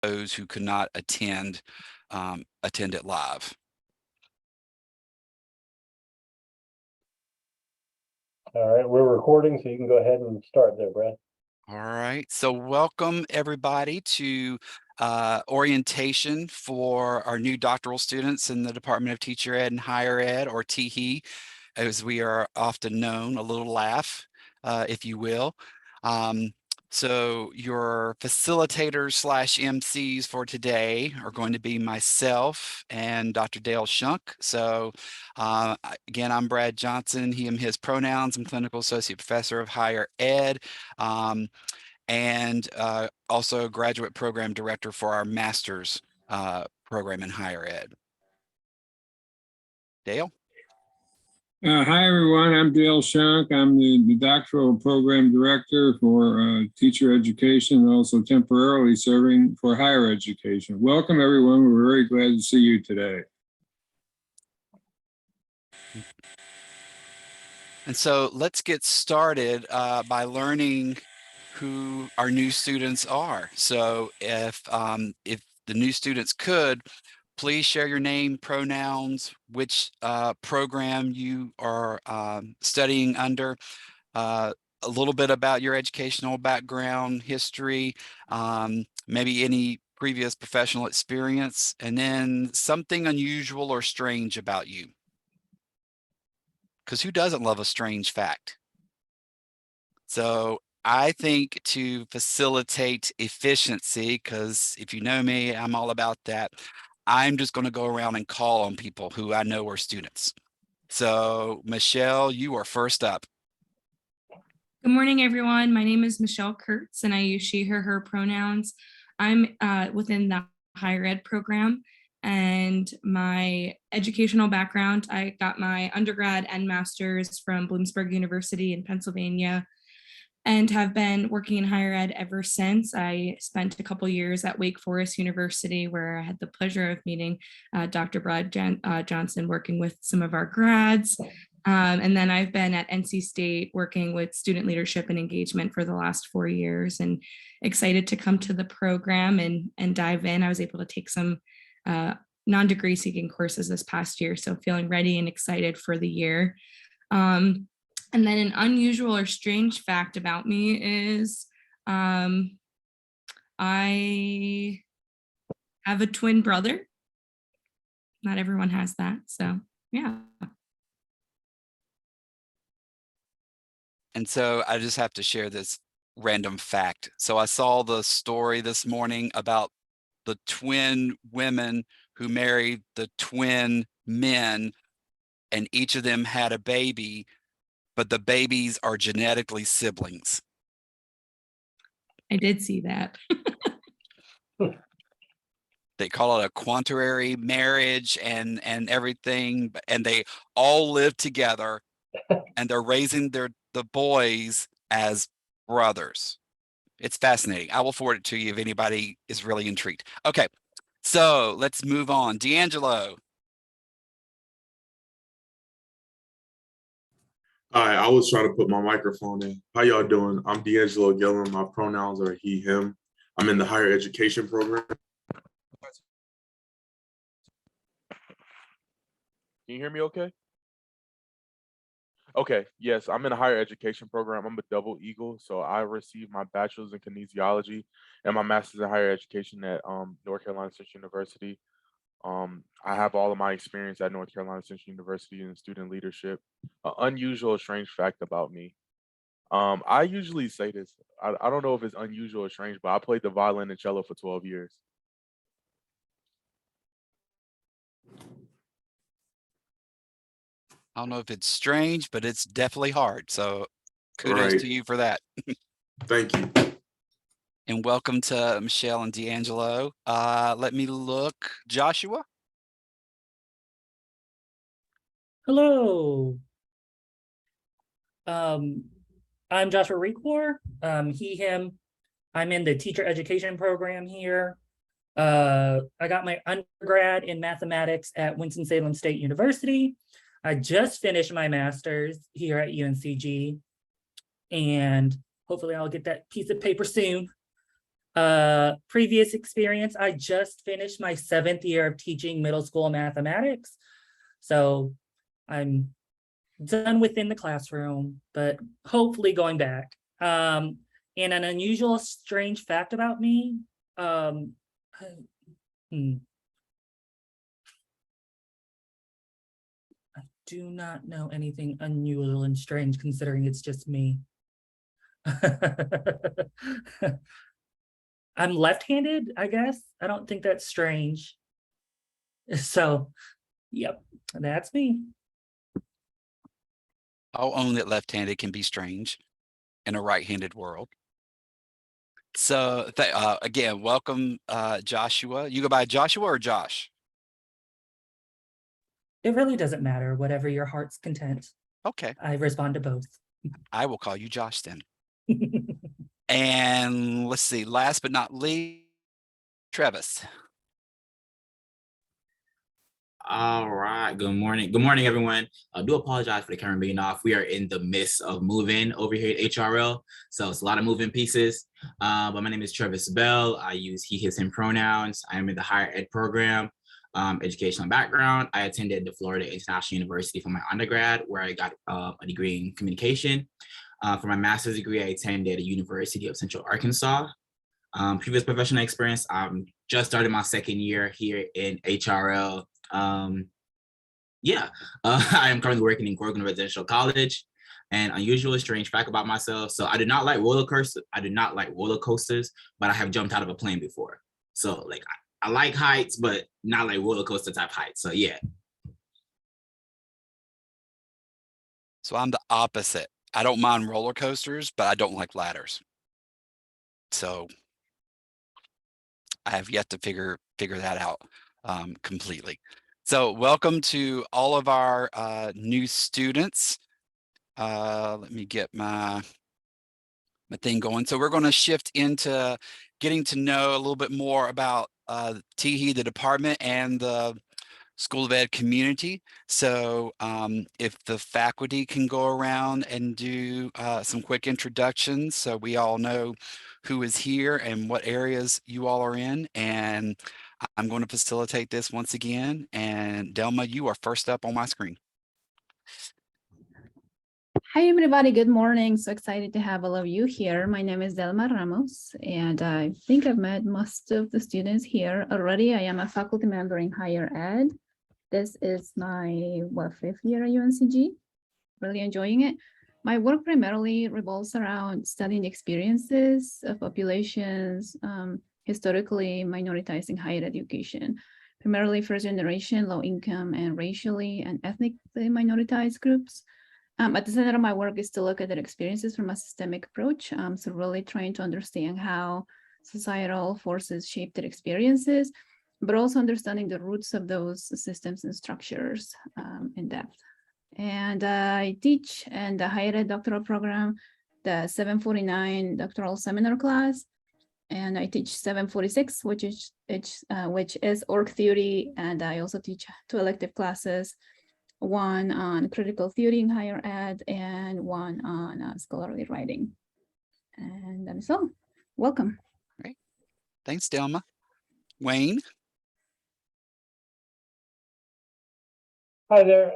those who could not attend it live. All right, we're recording, so you can go ahead and start there, Brad. All right, so welcome everybody to orientation for our new doctoral students in the Department of Teacher Ed and Higher Ed, or TEHE, as we are often known, a little laugh, if you will. So your facilitators / MCs for today are going to be myself and Dr. Dale Shunk. So again, I'm Brad Johnson, he, him, his pronouns. I'm Clinical Associate Professor of Higher Ed. And also a Graduate Program Director for our Master's program in Higher Ed. Dale? Hi, everyone. I'm Dale Shunk. I'm the Doctoral Program Director for Teacher Education, and also temporarily serving for higher education. Welcome, everyone. We're very glad to see you today. And so let's get started by learning who our new students are. So if the new students could, please share your name, pronouns, which program you are studying under, a little bit about your educational background, history, maybe any previous professional experience, and then something unusual or strange about you. Because who doesn't love a strange fact? So I think to facilitate efficiency, because if you know me, I'm all about that, I'm just going to go around and call on people who I know are students. So Michelle, you are first up. Good morning, everyone. My name is Michelle Kurtz, and I use she, her pronouns. I'm within the higher ed program, and my educational background, I got my undergrad and master's from Bloomsburg University in Pennsylvania, and have been working in higher ed ever since. I spent a couple years at Wake Forest University, where I had the pleasure of meeting Dr. Brad Johnson, working with some of our grads. And then I've been at NC State working with student leadership and engagement for the last 4 years, and excited to come to the program and dive in. I was able to take some non-degree seeking courses this past year, so feeling ready and excited for the year. And then an unusual or strange fact about me is I have a twin brother. Not everyone has that, so yeah. And so I just have to share this random fact. So I saw the story this morning about the twin women who married the twin men, and each of them had a baby, but the babies are genetically siblings. I did see that. They call it a quaternary marriage and everything, and they all live together, and they're raising the boys as brothers. It's fascinating. I will forward it to you if anybody is really intrigued. Okay, so let's move on. D'Angelo. Hi, I was trying to put my microphone in. How y'all doing? I'm D'Angelo Gillen. My pronouns are he, him. I'm in the higher education program. Can you hear me okay? Okay, yes, I'm in a higher education program. I'm a double eagle, so I received my bachelor's in kinesiology and my master's in higher education at North Carolina Central University. I have all of my experience at North Carolina Central University in student leadership. An unusual, strange fact about me. I usually say this. I don't know if it's unusual or strange, but I played the violin and cello for 12 years. I don't know if it's strange, but it's definitely hard. So kudos to you for that. Thank you. And welcome to Michelle and D'Angelo. Let me look. Joshua? Hello. I'm Joshua Recor, he, him. I'm in the teacher education program here. I got my undergrad in mathematics at Winston-Salem State University. I just finished my master's here at UNCG, and hopefully I'll get that piece of paper soon. Previous experience, I just finished my 7th year of teaching middle school mathematics. So I'm done within the classroom, but hopefully going back. And an unusual, strange fact about me, I do not know anything unusual and strange considering it's just me. I'm left-handed, I guess. I don't think that's strange. So, yep, that's me. I'll own that left-handed can be strange in a right-handed world. So again, welcome, Joshua. You go by Joshua or Josh? It really doesn't matter, whatever your heart's content. Okay, I respond to both. I will call you Josh then. And let's see, last but not least, Travis. All right. Good morning. Good morning, everyone. I do apologize for the camera being off. We are in the midst of moving over here at HRL. So it's a lot of moving pieces. But my name is Travis Bell. I use he, his, him pronouns. I am in the higher ed program, educational background. I attended the Florida International University for my undergrad, where I got a degree in communication. For my master's degree, I attended the University of Central Arkansas. Previous professional experience, just started my 2nd year here in HRL. I am currently working in Gorgon Residential College. And unusual, strange fact about myself. So I do not like roller coasters. But I have jumped out of a plane before. So like I like heights, but not like roller coaster type heights. So yeah. So I'm the opposite. I don't mind roller coasters, but I don't like ladders. So I have yet to figure that out completely. So welcome to all of our new students. Let me get my thing going. So we're going to shift into getting to know a little bit more about TEHE, the department, and the School of Ed community. So if the faculty can go around and do some quick introductions so we all know who is here and what areas you all are in. And I'm going to facilitate this once again. And Delma, you are first up on my screen. Hi, everybody. Good morning. So excited to have all of you here. My name is Delma Ramos, and I think I've met most of the students here already. I am a faculty member in higher ed. This is my 5th year at UNCG. Really enjoying it. My work primarily revolves around studying the experiences of populations historically minoritized in higher education, primarily first generation, low income, and racially and ethnically minoritized groups. At the center of my work is to look at their experiences from a systemic approach. So really trying to understand how societal forces shape their experiences, but also understanding the roots of those systems and structures in depth. And I teach in the higher ed doctoral program, the 749 doctoral seminar class. And I teach 746, which is org theory. And I also teach 2 elective classes, one on critical theory in higher ed and one on scholarly writing. And that is all. Welcome. Great. Thanks, Delma. Wayne. Hi there.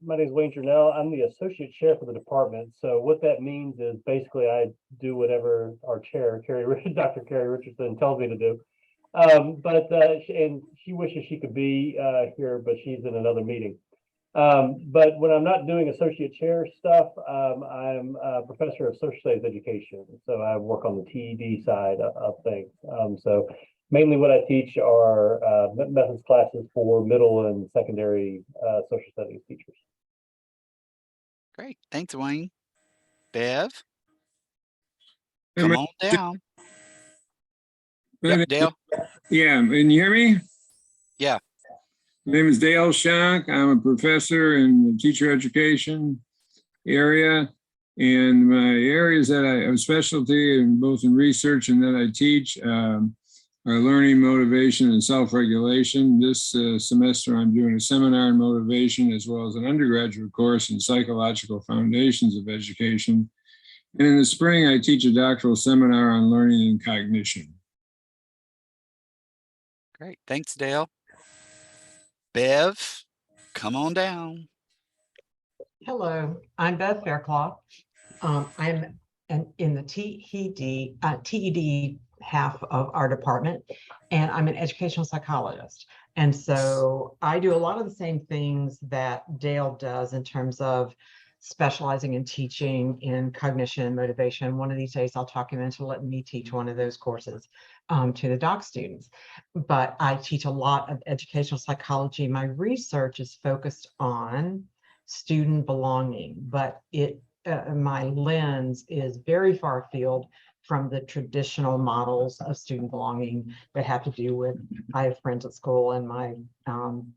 My name is Wayne Journell. I'm the associate chair for the department. So what that means is basically I do whatever our chair, Dr. Carrie Richardson, tells me to do. And she wishes she could be here, but she's in another meeting. But when I'm not doing associate chair stuff, I'm a professor of social studies education. So I work on the TED side of things. So mainly what I teach are methods classes for middle and secondary social studies teachers. Great. Thanks, Wayne. Bev. Come on down. Yep, Dale. Yeah, can you hear me? Yeah. My name is Dale Shank. I'm a professor in the teacher education area. And my areas that I have specialty in both in research and that I teach are learning, motivation, and self-regulation. This semester, I'm doing a seminar in motivation as well as an undergraduate course in psychological foundations of education. And in the spring, I teach a doctoral seminar on learning and cognition. Great. Thanks, Dale. Bev, come on down. Hello, I'm Beth Fairclough. I'm in the TED half of our department, and I'm an educational psychologist. And so I do a lot of the same things that Dale does in terms of specializing in teaching in cognition and motivation. One of these days, I'll talk him into letting me teach one of those courses to the doc students. But I teach a lot of educational psychology. My research is focused on student belonging, but my lens is very far afield from the traditional models of student belonging that have to do with, I have friends at school and my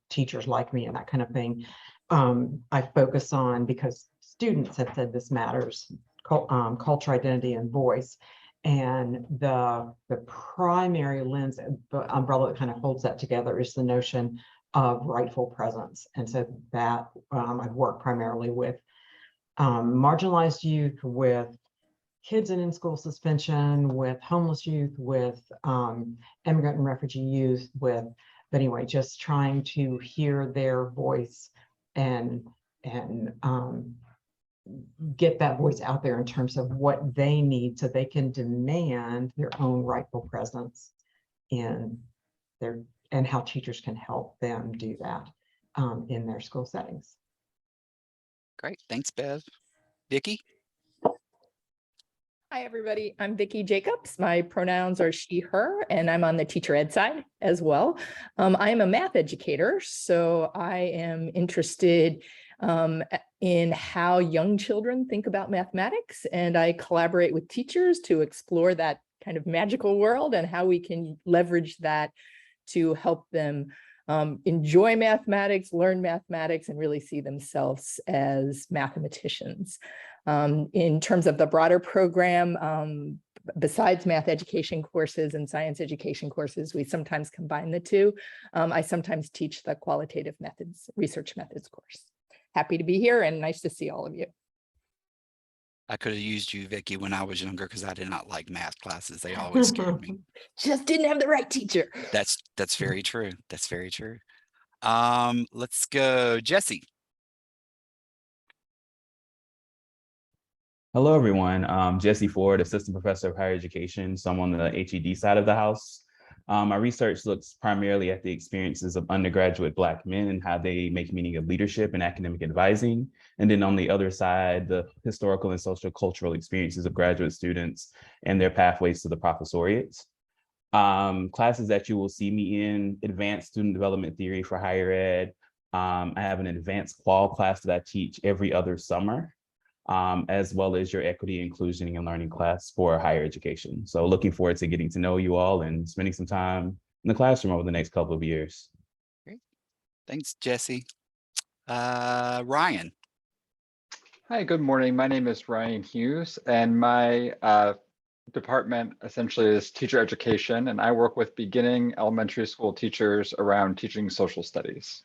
teachers like me and that kind of thing. I focus on, because students have said this matters, culture, identity, and voice. And the primary lens, the umbrella that kind of holds that together, is the notion of rightful presence. And so that I've worked primarily with marginalized youth, with kids in school suspension, with homeless youth, with immigrant and refugee youth, but anyway, just trying to hear their voice and get that voice out there in terms of what they need so they can demand their own rightful presence in their, and how teachers can help them do that in their school settings. Great. Thanks, Bev. Vicki? Hi, everybody. I'm Vicki Jacobs. My pronouns are she, her, and I'm on the teacher ed side as well. I am a math educator, so I am interested in how young children think about mathematics, and I collaborate with teachers to explore that kind of magical world and how we can leverage that to help them enjoy mathematics, learn mathematics, and really see themselves as mathematicians. In terms of the broader program, besides math education courses and science education courses, we sometimes combine the two. I sometimes teach the qualitative methods, research methods course. Happy to be here and nice to see all of you. I could have used you, Vicki, when I was younger because I did not like math classes. They always scared me. Just didn't have the right teacher. That's very true. That's very true. Let's go, Jesse. Hello, everyone. Jesse Ford, Assistant Professor of Higher Education. So I'm on the HED side of the house. My research looks primarily at the experiences of undergraduate Black men and how they make meaning of leadership and academic advising. And then on the other side, the historical and social cultural experiences of graduate students and their pathways to the professoriate. Classes that you will see me in: advanced student development theory for higher ed. I have an advanced qual class that I teach every other summer, as well as your equity, inclusion, and learning class for higher education. So looking forward to getting to know you all and spending some time in the classroom over the next couple of years. Great. Thanks, Jesse. Ryan. Hi, good morning. My name is Ryan Hughes, and my department essentially is teacher education, and I work with beginning elementary school teachers around teaching social studies.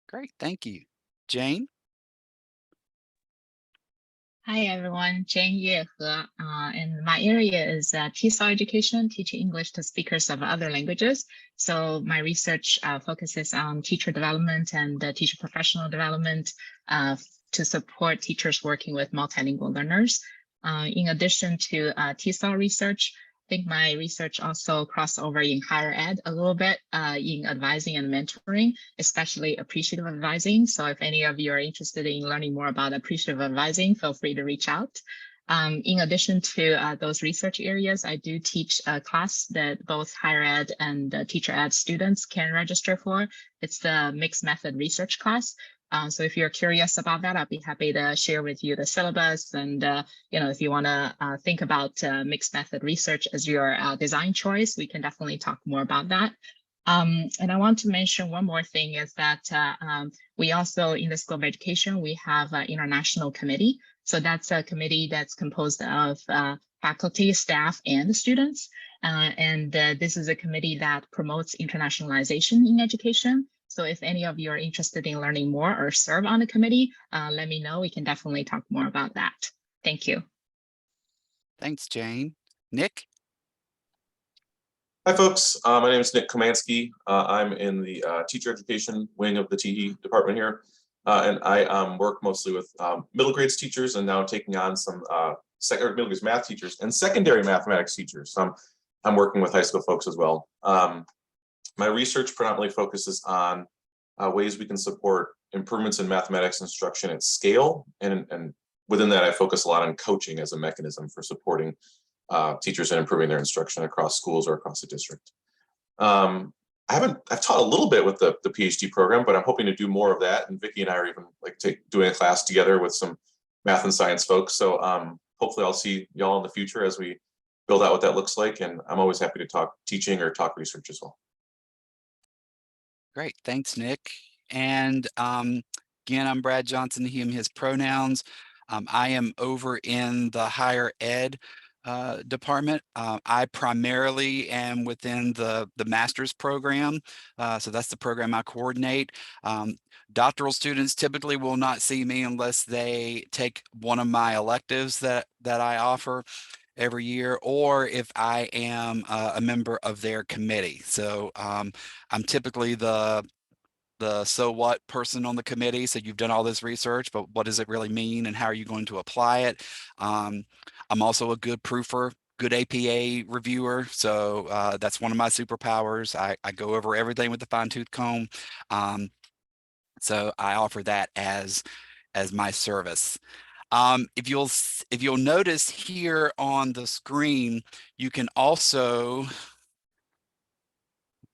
Great, thank you. Jane? Hi everyone, Jane Ye He, and my area is TESOL education, teaching English to speakers of other languages. So my research focuses on teacher development and teacher professional development to support teachers working with multilingual learners. In addition to TESOL research, I think my research also crossed over in higher ed a little bit in advising and mentoring, especially appreciative advising. So if any of you are interested in learning more about appreciative advising, feel free to reach out. In addition to those research areas, I do teach a class that both higher ed and teacher ed students can register for. It's the mixed method research class. So if you're curious about that, I'll be happy to share with you the syllabus. And, if you want to think about mixed method research as your design choice, we can definitely talk more about that. And I want to mention one more thing is that we also, in the School of Education, we have an international committee. So that's a committee that's composed of faculty, staff, and students. And this is a committee that promotes internationalization in education. So if any of you are interested in learning more or serve on the committee, let me know. We can definitely talk more about that. Thank you. Thanks, Jane. Nick? Hi, folks. My name is Nick Komansky. I'm in the teacher education wing of the TEHE department here. And I work mostly with middle grades teachers and now taking on some middle grades math teachers and secondary mathematics teachers. I'm working with high school folks as well. My research predominantly focuses on ways we can support improvements in mathematics instruction at scale. And within that, I focus a lot on coaching as a mechanism for supporting teachers and improving their instruction across schools or across the district. I've taught a little bit with the PhD program, but I'm hoping to do more of that. And Vicki and I are even doing a class together with some math and science folks. So hopefully I'll see y'all in the future as we build out what that looks like. And I'm always happy to talk teaching or talk research as well. Great, thanks, Nick. And again, I'm Brad Johnson, he, him, his pronouns. I am over in the higher ed department. I primarily am within the master's program. So that's the program I coordinate. Doctoral students typically will not see me unless they take one of my electives that I offer every year, or if I am a member of their committee. So I'm typically the so what person on the committee. So you've done all this research, but what does it really mean and how are you going to apply it? I'm also a good proofer, good APA reviewer. So that's one of my superpowers. I go over everything with the fine tooth comb. So I offer that as my service. If you'll notice here on the screen, you can also,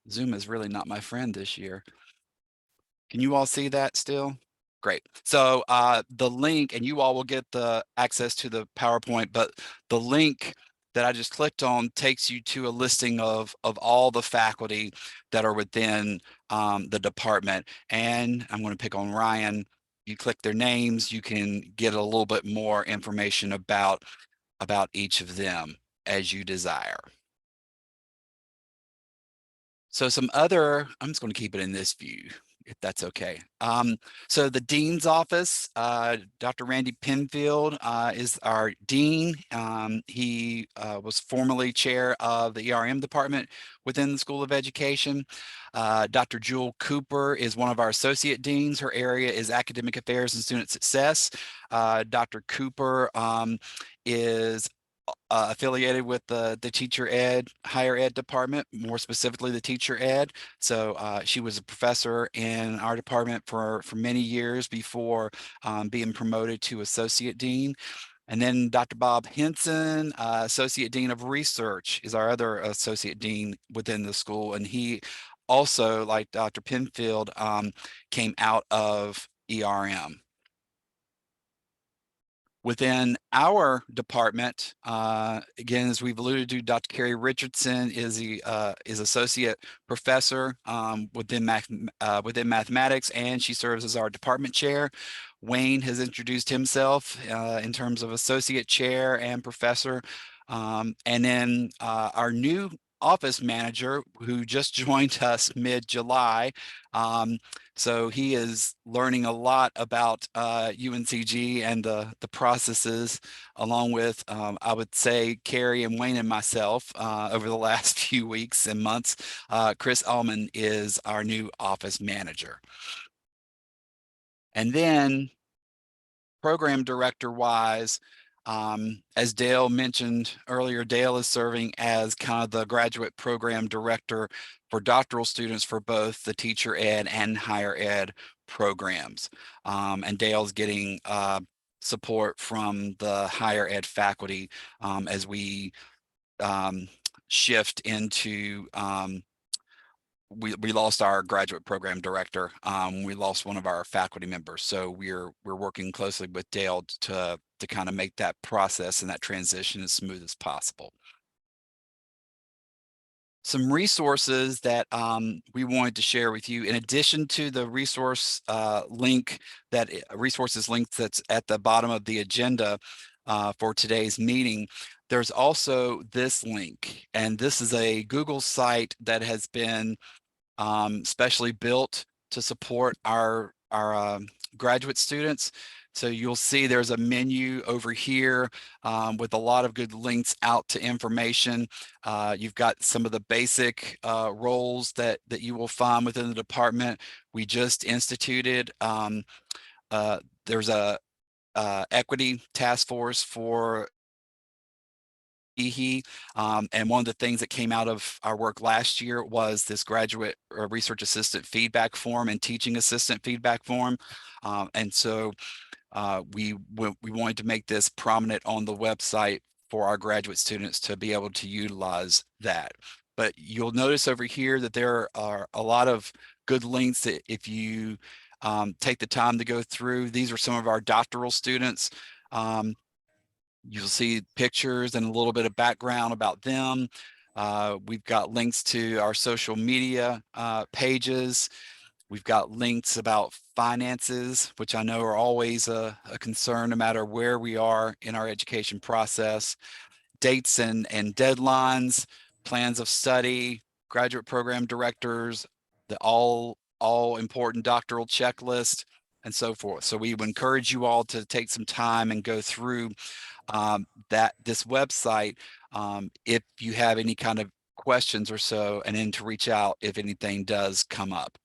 Zoom is really not my friend this year. Can you all see that still? Great. So the link, and you all will get the access to the PowerPoint, but the link that I just clicked on takes you to a listing of all the faculty that are within the department. And I'm going to pick on Ryan. You click their names, you can get a little bit more information about each of them as you desire. So some other, I'm just going to keep it in this view, if that's okay. So the dean's office, Dr. Randy Penfield is our dean. He was formerly chair of the ERM department within the School of Education. Dr. Jewel Cooper is one of our associate deans. Her area is academic affairs and student success. Dr. Cooper is affiliated with the teacher ed, higher ed department, more specifically the teacher ed. So she was a professor in our department for many years before being promoted to associate dean. And then Dr. Bob Henson, Associate Dean of Research, is our other Associate Dean within the school. And he also, like Dr. Penfield, came out of ERM. Within our department, again, as we've alluded to, Dr. Carrie Richardson is the associate professor within mathematics, and she serves as our department chair. Wayne has introduced himself in terms of associate chair and professor. And then our new office manager, who just joined us mid-July. So he is learning a lot about UNCG and the processes, along with, I would say, Carrie and Wayne and myself over the last few weeks and months. Chris Allman is our new office manager. And then program director wise, as Dale mentioned earlier, Dale is serving as kind of the graduate program director for doctoral students for both the teacher ed and higher ed programs. And Dale's getting support from the higher ed faculty as we shift into we lost our graduate program director. We lost one of our faculty members. So we're working closely with Dale to kind of make that process and that transition as smooth as possible. Some resources that we wanted to share with you, in addition to the resource resources link that's at the bottom of the agenda for today's meeting. There's also this link, and this is a Google site that has been specially built to support our graduate students. So you'll see there's a menu over here with a lot of good links out to information. You've got some of the basic roles that you will find within the department. We just instituted, there's a equity task force for TEHE. And one of the things that came out of our work last year was this graduate research assistant feedback form and teaching assistant feedback form. And so we wanted to make this prominent on the website for our graduate students to be able to utilize that. But you'll notice over here that there are a lot of good links that if you take the time to go through. These are some of our doctoral students. You'll see pictures and a little bit of background about them. We've got links to our social media pages. We've got links about finances, which I know are always a concern no matter where we are in our education process. Dates and deadlines, plans of study, graduate program directors, the all important doctoral checklist, and so forth. So we would encourage you all to take some time and go through this website if you have any kind of questions or so, and then to reach out if anything does come up.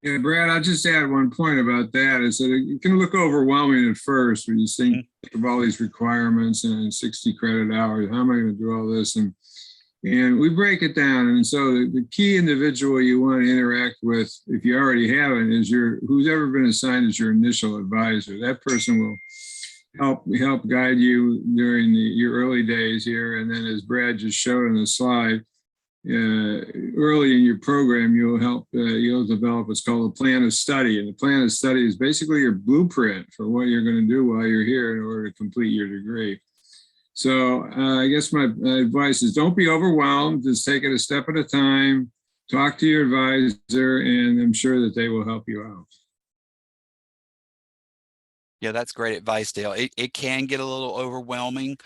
Yeah, Brad, I'll just add one point about that is that it can look overwhelming at first when you think of all these requirements and 60 credit hours. How am I going to do all this? And we break it down. And so the key individual you want to interact with, if you already haven't, is who's ever been assigned as your initial advisor. That person will help guide you during your early days here. And then as Brad just showed on the slide, early in your program, you'll develop what's called a plan of study. And the plan of study is basically your blueprint for what you're going to do while you're here in order to complete your degree. So I guess my advice is don't be overwhelmed. Just take it a step at a time. Talk to your advisor, and I'm sure that they will help you out. Yeah, that's great advice, Dale. It can get a little overwhelming.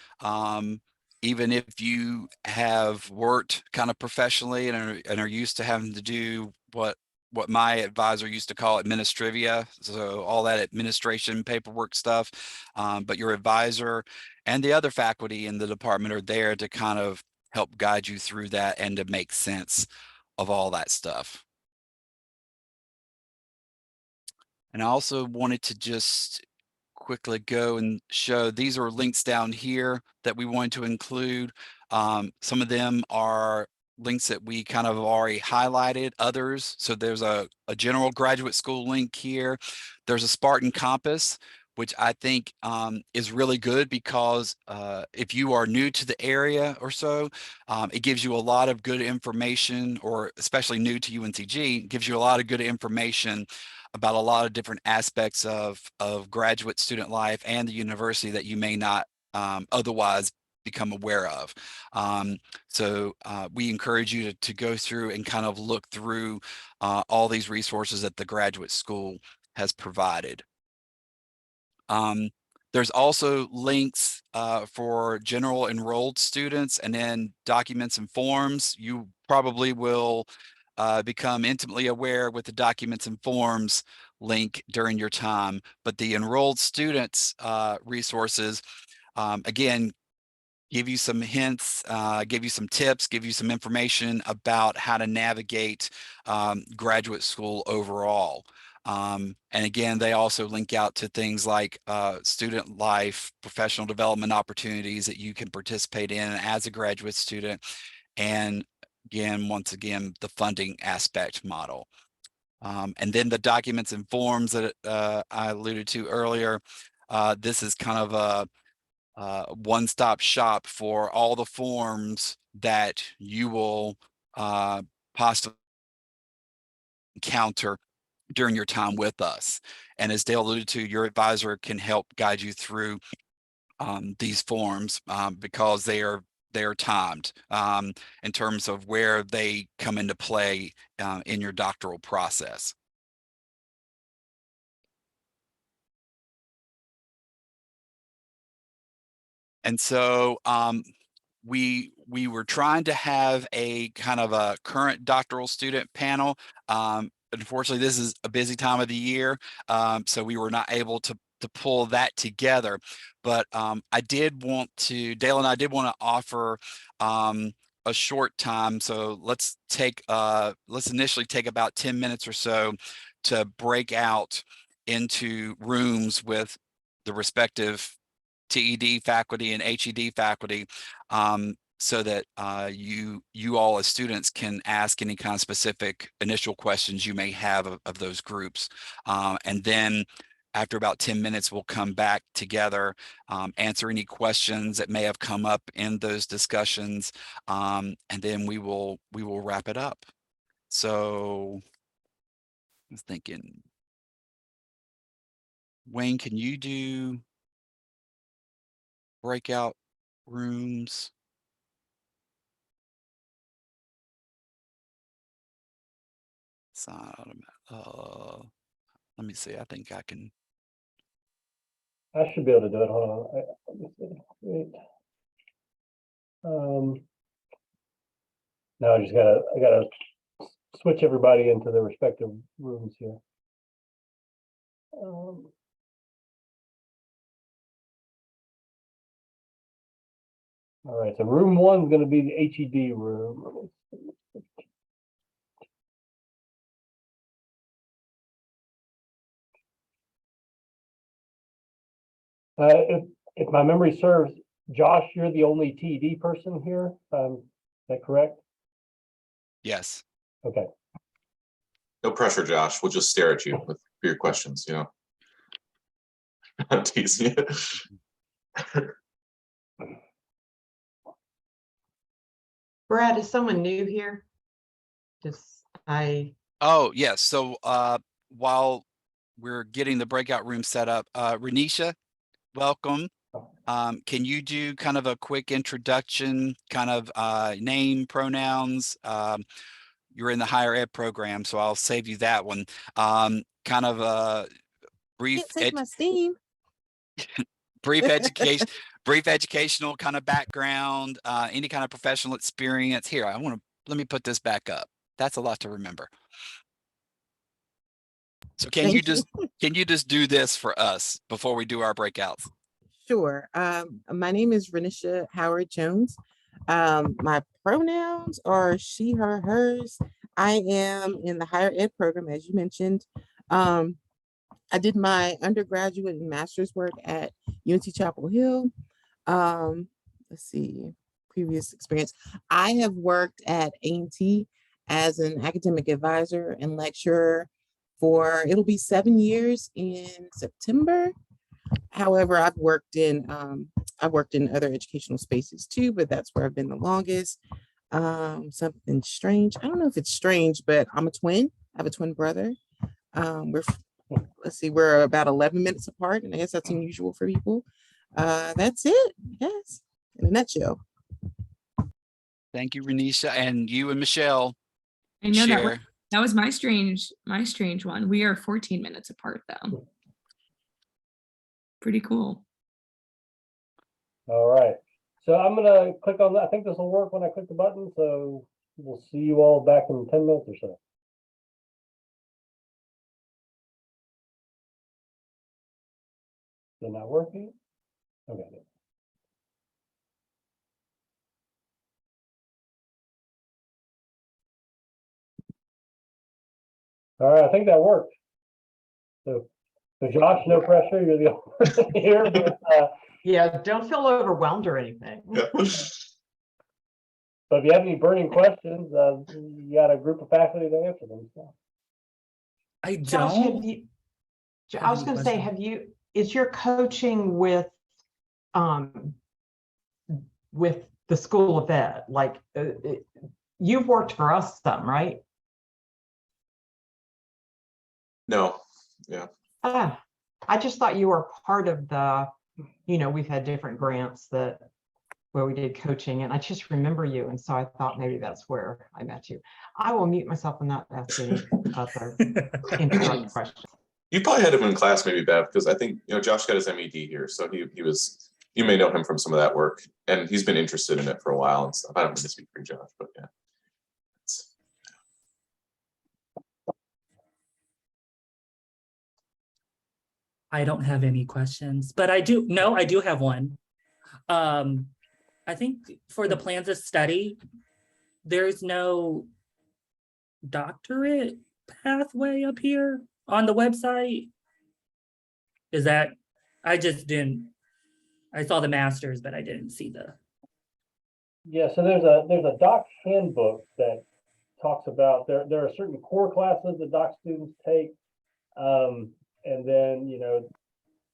Even if you have worked kind of professionally and are used to having to do what my advisor used to call administrivia, so all that administration paperwork stuff, but your advisor and the other faculty in the department are there to kind of help guide you through that and to make sense of all that stuff. And I also wanted to just quickly go and show these are links down here that we wanted to include. Some of them are links that we kind of already highlighted, others. So there's a general graduate school link here. There's a Spartan Compass, which I think is really good because if you are new to the area or so, it gives you a lot of good information, or especially new to UNCG, gives you a lot of good information about a lot of different aspects of graduate student life and the university that you may not otherwise become aware of. So we encourage you to go through and kind of look through all these resources that the graduate school has provided. There's also links for general enrolled students, and then documents and forms. You probably will become intimately aware with the documents and forms link during your time, but the enrolled students resources, again, give you some hints, give you some tips, give you some information about how to navigate graduate school overall. And again, they also link out to things like student life, professional development opportunities that you can participate in as a graduate student. And again, once again, the funding aspect model. And then the documents and forms that I alluded to earlier. This is kind of a one-stop shop for all the forms that you will possibly encounter during your time with us. And as Dale alluded to, your advisor can help guide you through these forms because they are timed in terms of where they come into play in your doctoral process. And so we were trying to have a kind of a current doctoral student panel. Unfortunately, this is a busy time of the year, so we were not able to to pull that together. But I did want to, Dale and I did want to offer a short time. So let's initially take about 10 minutes or so to break out into rooms with the respective TED faculty and HED faculty, so that you all as students can ask any kind of specific initial questions you may have of those groups. And then after about 10 minutes, we'll come back together, answer any questions that may have come up in those discussions, and then we will wrap it up. So I was thinking, Wayne, can you do breakout rooms? Let me see. I think I can. I should be able to do it. Hold on. Let me see. Wait. Now I gotta switch everybody into their respective rooms here. All right, so room 1 is going to be the HED room. If my memory serves, Josh, you're the only TED person here. Is that correct? Yes. Okay. No pressure, Josh. We'll just stare at you for your questions, you know. I'm teasing you. Brad, is someone new here? Oh, yes. So while we're getting the breakout room set up, Renisha, welcome. Can you do kind of a quick introduction, kind of name, pronouns? You're in the higher ed program, so I'll save you that one. Kind of a brief brief education, brief educational kind of background, any kind of professional experience. Here, let me put this back up. That's a lot to remember. So can you just do this for us before we do our breakouts? Sure. My name is Renisha Howard Jones. My pronouns are she, her, hers. I am in the higher ed program, as you mentioned. I did my undergraduate and master's work at UNC Chapel Hill. Let's see, previous experience. I have worked at A&T as an academic advisor and lecturer for, it'll be 7 years in September. However, I've worked in other educational spaces too, but that's where I've been the longest. Something strange. I don't know if it's strange, but I'm a twin. I have a twin brother. We're about 11 minutes apart, and I guess that's unusual for people. That's it. Yes, in a nutshell. Thank you, Renisha, and you and Michelle. I know that was my strange one. We are 14 minutes apart though. Pretty cool. All right. So I'm gonna click on that. I think this will work when I click the button. So we'll see you all back in 10 minutes or so. Is it not working? Okay. All right, I think that worked. So Josh, no pressure. You're the only person here. But, yeah, don't feel overwhelmed or anything. But if you have any burning questions, you got a group of faculty to answer them. So. I Josh, don't. I was going to say, is your coaching with the School of Ed? Like, you've worked for us some, right? No, yeah. I just thought you were part of the, we've had different grants where we did coaching, and I just remember you, and so I thought maybe that's where I met you. I will mute myself and not ask any other interrupt questions. You probably had him in class, maybe, Bev, because I think Josh got his MED here, so he was. You may know him from some of that work, and he's been interested in it for a while and stuff. I don't mean to speak for Josh, but yeah. I don't have any questions, but I do have one. I think for the plans of study, there's no doctorate pathway up here on the website. Is that, I saw the master's, but I didn't see the. Yeah, so there's a doc handbook that talks about, there are certain core classes that doc students take. And then, you know,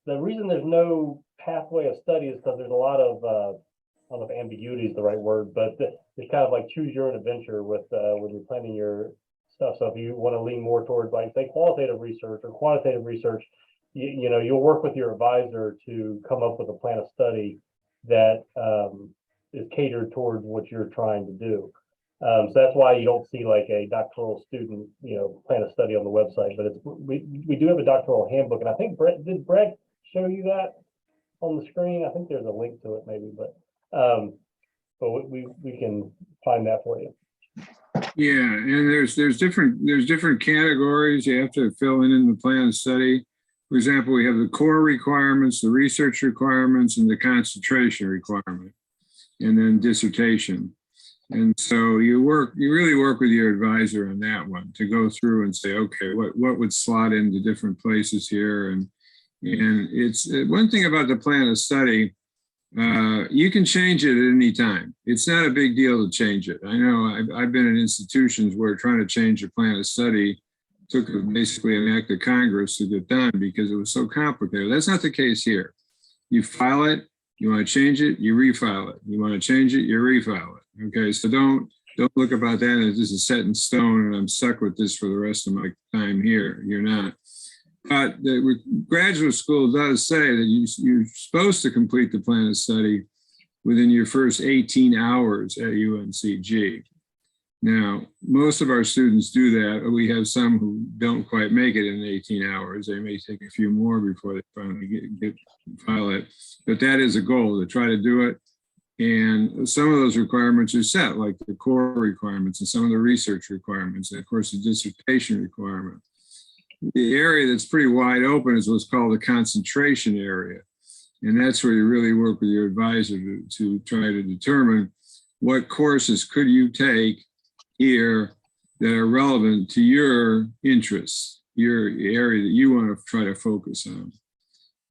the reason there's no pathway of study is because there's a lot of, I don't know if ambiguity is the right word, but it's kind of like choose your own adventure with when you're planning your stuff. So if you want to lean more towards, like, say, qualitative research or quantitative research, you know, you'll work with your advisor to come up with a plan of study that is catered towards what you're trying to do. So that's why you don't see like a doctoral student, you know, plan of study on the website. But we do have a doctoral handbook, and I think did Brett show you that on the screen? I think there's a link to it maybe, but we can find that for you. Yeah, and there's different categories you have to fill in the plan of study. For example, we have the core requirements, the research requirements, and the concentration requirement, and then dissertation. And so you really work with your advisor on that one to go through and say, okay, what would slot into different places here? And it's one thing about the plan of study, you can change it at any time. It's not a big deal to change it. I know I've been in institutions where trying to change a plan of study took basically an act of Congress to get done because it was so complicated. That's not the case here. You file it, you want to change it, you refile it. You want to change it, you refile it. Okay, so don't look about that as this is set in stone and I'm stuck with this for the rest of my time here. You're not. But the graduate school does say that you're supposed to complete the plan of study within your first 18 hours at UNCG. Now, most of our students do that. We have some who don't quite make it in 18 hours. They may take a few more before they finally file it. But that is a goal, to try to do it. And some of those requirements are set, like the core requirements and some of the research requirements, and of course the dissertation requirement. The area that's pretty wide open is what's called the concentration area. And that's where you really work with your advisor to try to determine what courses could you take here that are relevant to your interests, your area that you want to try to focus on.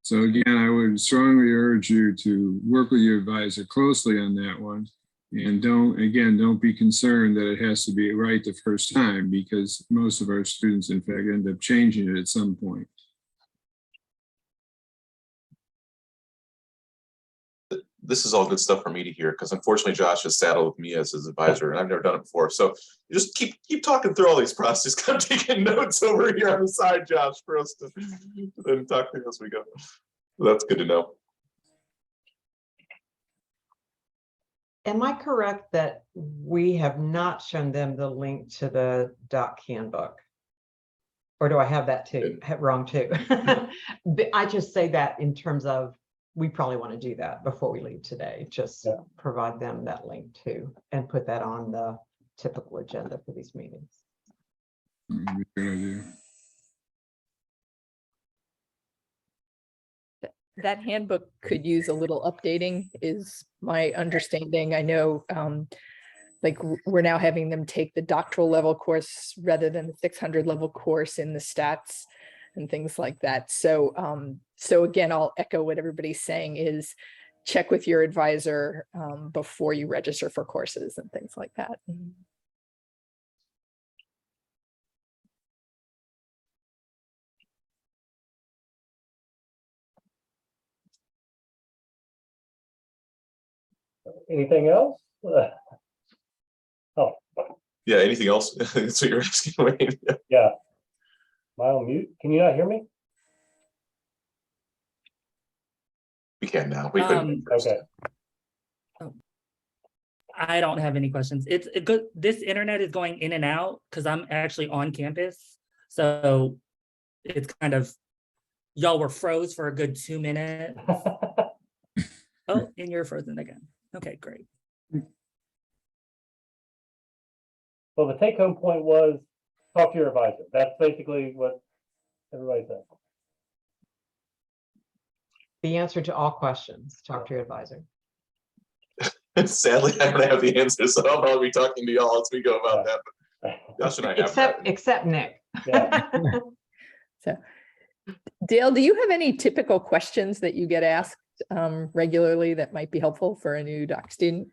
So again, I would strongly urge you to work with your advisor closely on that one. And don't be concerned that it has to be right the first time, because most of our students, in fact, end up changing it at some point. This is all good stuff for me to hear, because unfortunately Josh is saddled with me as his advisor and I've never done it before. So you just keep talking through all these processes, kind of taking notes over here on the side, Josh, for us to then talk through as we go. That's good to know. Am I correct that we have not shown them the link to the doc handbook? Or do I have that too? Wrong too. I just say that in terms of, we probably want to do that before we leave today. Just provide them that link too, and put that on the typical agenda for these meetings. Good idea. That handbook could use a little updating, is my understanding. I know like we're now having them take the doctoral level course rather than the 600 level course in the stats and things like that. So so again, I'll echo what everybody's saying, is check with your advisor before you register for courses and things like that. Anything else? Oh. Yeah, anything else? That's what you're asking, Wayne. Yeah. Am I on mute? Can you not hear me? We can now. We couldn't. Okay. I don't have any questions. It's good. This internet is going in and out because I'm actually on campus. So it's kind of, y'all were froze for a good 2 minutes. Oh, and you're frozen again. Okay, great. Well, the take home point was talk to your advisor. That's basically what everybody said. the answer to all questions. Talk to your advisor. Sadly, I don't have the answer, so I'll probably be talking to y'all as we go about that. But Josh and I have that. Except Nick. Yeah. So, Dale, do you have any typical questions that you get asked regularly that might be helpful for a new doc student?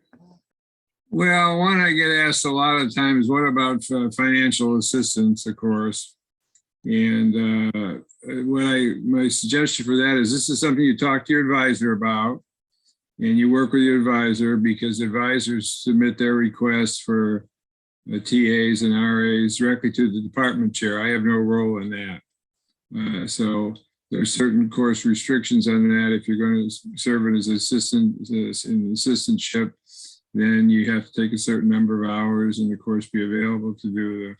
Well, one I get asked a lot of times, what about financial assistance, of course? And my suggestion for that is this is something you talk to your advisor about, and you work with your advisor, because advisors submit their requests for TAs and RAs directly to the department chair. I have no role in that. So there's certain course restrictions on that. If you're going to serve as an assistant in assistantship, then you have to take a certain number of hours and of course be available to do the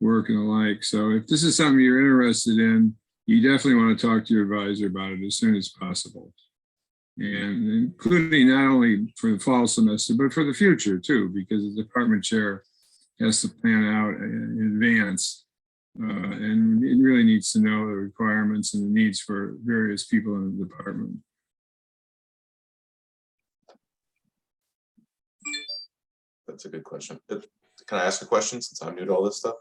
work and the like. So if this is something you're interested in, you definitely want to talk to your advisor about it as soon as possible. And including not only for the fall semester, but for the future too, because the department chair has to plan out in advance. And it really needs to know the requirements and the needs for various people in the department. That's a good question. Can I ask a question since I'm new to all this stuff?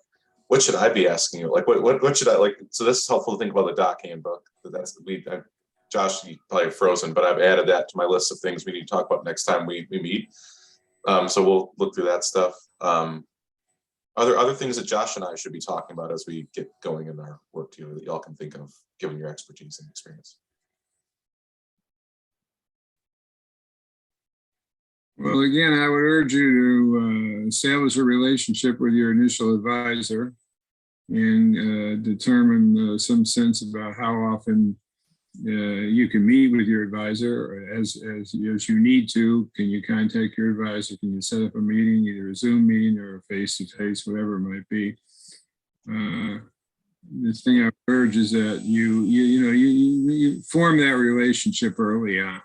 What should I be asking you? Like, what should I like? So this is helpful to think about the doc handbook. Josh, you probably have frozen, but I've added that to my list of things we need to talk about next time we meet. So we'll look through that stuff. Are there other things that Josh and I should be talking about as we get going in our work together that y'all can think of, given your expertise and experience? Well, again, I would urge you to establish a relationship with your initial advisor and determine some sense about how often you can meet with your advisor as you need to. Can you contact your advisor? Can you set up a meeting, either a Zoom meeting or a face-to-face, whatever it might be? The thing I urge is that you form that relationship early on,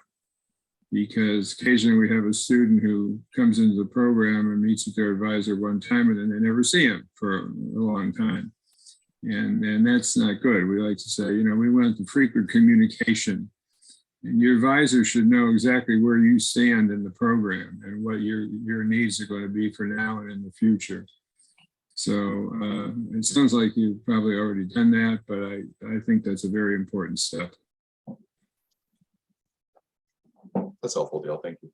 because occasionally we have a student who comes into the program and meets with their advisor one time and then they never see him for a long time. And that's not good. We like to say, we want the frequent communication, and your advisor should know exactly where you stand in the program and what your needs are going to be for now and in the future. So it sounds like you've probably already done that, but I think that's a very important step. That's helpful, Dale. Thank you.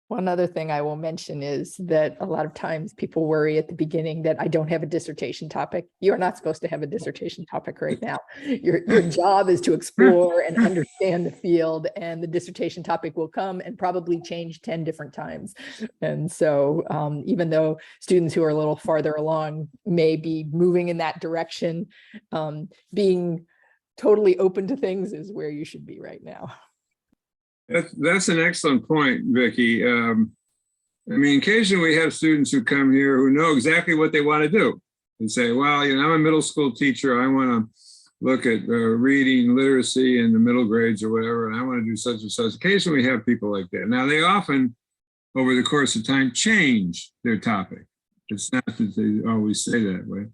One other thing I will mention is that a lot of times people worry at the beginning that I don't have a dissertation topic. You're not supposed to have a dissertation topic right now. Your job is to explore and understand the field, and the dissertation topic will come and probably change 10 different times. And so even though students who are a little farther along may be moving in that direction, being totally open to things is where you should be right now. That's an excellent point, Vicki. I mean, occasionally we have students who come here who know exactly what they want to do and say, well, I'm a middle school teacher. I want to look at reading literacy in the middle grades or whatever, and I want to do such and such. Occasionally we have people like that. Now, they often, over the course of time, change their topic. It's not that they always say that way.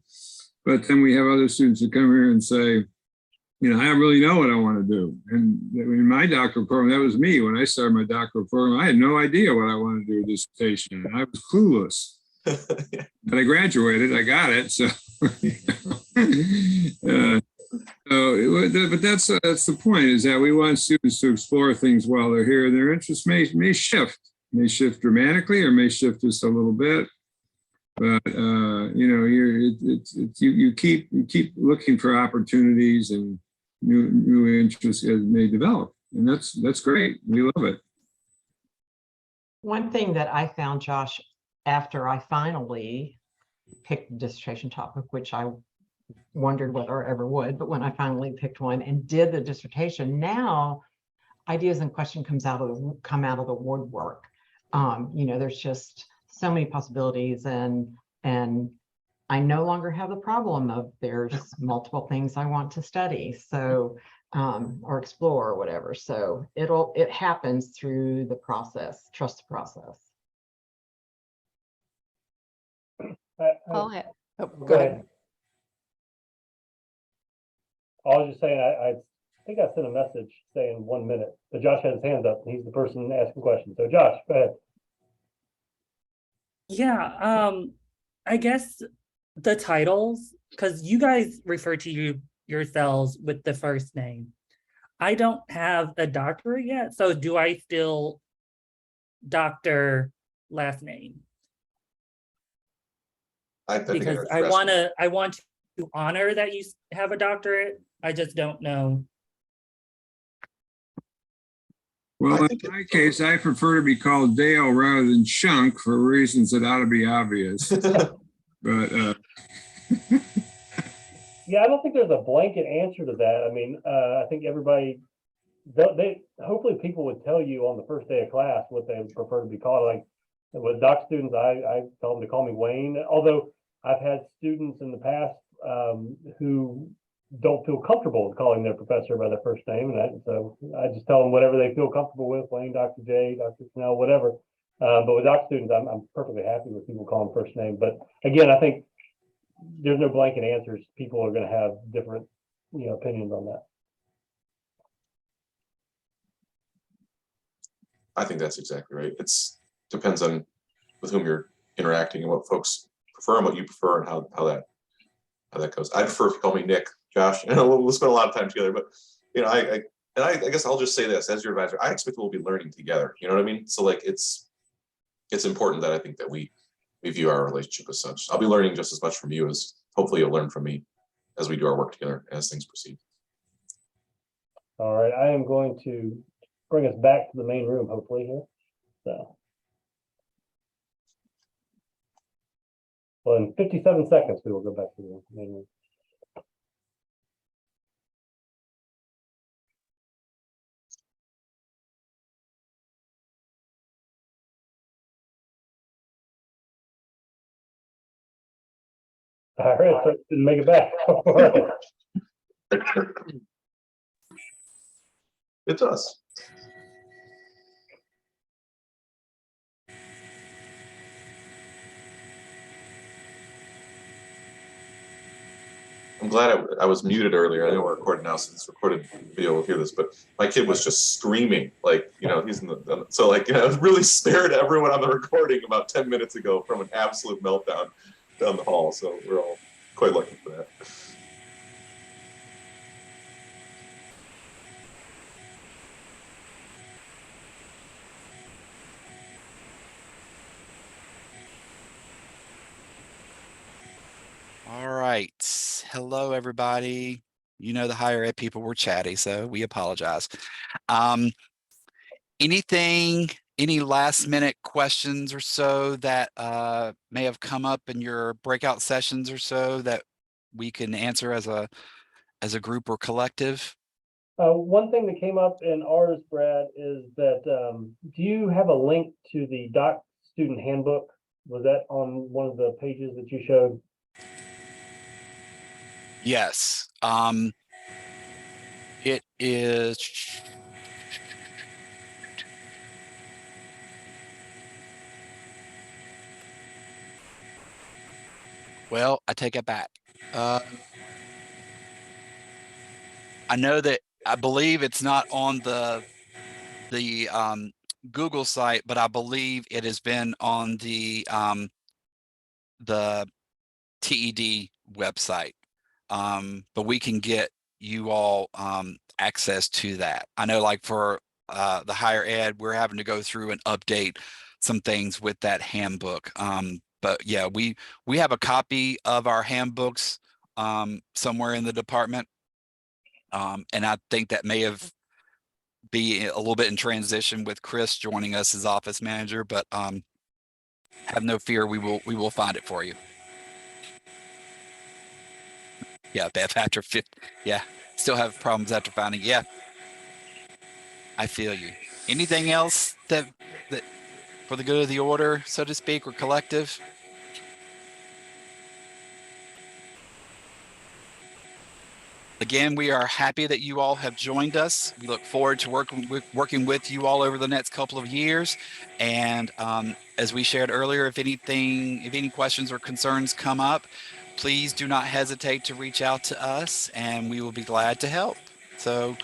But then we have other students who come here and say, I don't really know what I want to do. And in my doctoral program, that was me. When I started my doctoral program, I had no idea what I wanted to do with dissertation. And I was clueless. But I graduated, I got it. So, but that's the point, is that we want students to explore things while they're here. Their interests may shift dramatically or may shift just a little bit. But you keep looking for opportunities and new interests as may develop, and that's great. We love it. One thing that I found, Josh, after I finally picked a dissertation topic, which I wondered whether I ever would, but when I finally picked one and did the dissertation, now ideas and questions come out of the woodwork. There's just so many possibilities, and I no longer have the problem of there's multiple things I want to study, so or explore or whatever. So it happens through the process. Trust the process. Go ahead. I was just saying, I think I sent a message saying 1 minute, but Josh had his hand up and he's the person asking questions. So Josh, go ahead. Yeah, I guess the titles, because you guys refer to yourselves with the first name. I don't have a doctorate yet, so do I still doctor last name? Because I want to honor that you have a doctorate. I just don't know. Well, in my case, I prefer to be called Dale rather than Shunk for reasons that ought to be obvious. But Yeah, I don't think there's a blanket answer to that. I mean, I think everybody, they hopefully people would tell you on the first day of class what they would prefer to be called. Like with doc students, I tell them to call me Wayne, although I've had students in the past who don't feel comfortable with calling their professor by their first name, and so I just tell them whatever they feel comfortable with, Wayne, Dr. J, Dr. Snell, whatever. But with doc students, I'm perfectly happy with people calling first name. But again, I think there's no blanket answers. People are going to have different, opinions on that. I think that's exactly right. It's depends on with whom you're interacting and what folks prefer and what you prefer and how that goes. I prefer if you call me Nick, Josh, and we'll spend a lot of time together. But I guess I'll just say this as your advisor. I expect we'll be learning together. You know what I mean? So like it's important that I think that we view our relationship as such. I'll be learning just as much from you as hopefully you'll learn from me as we do our work together as things proceed. All right, I am going to bring us back to the main room, hopefully here. So, well, in 57 seconds, we will go back to the main room. All right, so didn't make it back. It does. I'm glad I was muted earlier. I know we're recording now, so this recorded video will hear this, but my kid was just screaming, like, he's in the, so like, really spared everyone on the recording about 10 minutes ago from an absolute meltdown down the hall. So we're all quite lucky for that. All right. Hello, everybody. The higher ed people were chatty, so we apologize. Any last minute questions or so that may have come up in your breakout sessions or so that we can answer as a group or collective? One thing that came up in ours, Brad, is that do you have a link to the doc student handbook? Was that on one of the pages that you showed? Yes. It is. Well, I take it back. I know that I believe it's not on the Google site, but I believe it has been on the TED website. But we can get you all access to that. I know, like for the higher ed, we're having to go through and update some things with that handbook. But yeah, we have a copy of our handbooks somewhere in the department. And I think that may have be a little bit in transition with Chris joining us as office manager, but have no fear, we will find it for you. Yeah, Beth, after 50, yeah, still have problems after finding. Yeah, I feel you. Anything else that for the good of the order, so to speak, or collective? Again, we are happy that you all have joined us. We look forward to working with you all over the next couple of years. And as we shared earlier, if any questions or concerns come up, please do not hesitate to reach out to us and we will be glad to help. So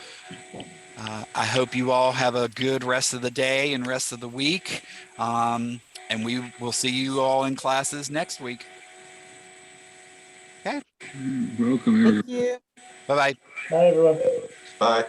I hope you all have a good rest of the day and rest of the week. And we will see you all in classes next week. Okay. Welcome, everyone. Thank you. Bye-bye. Bye, everyone. Bye.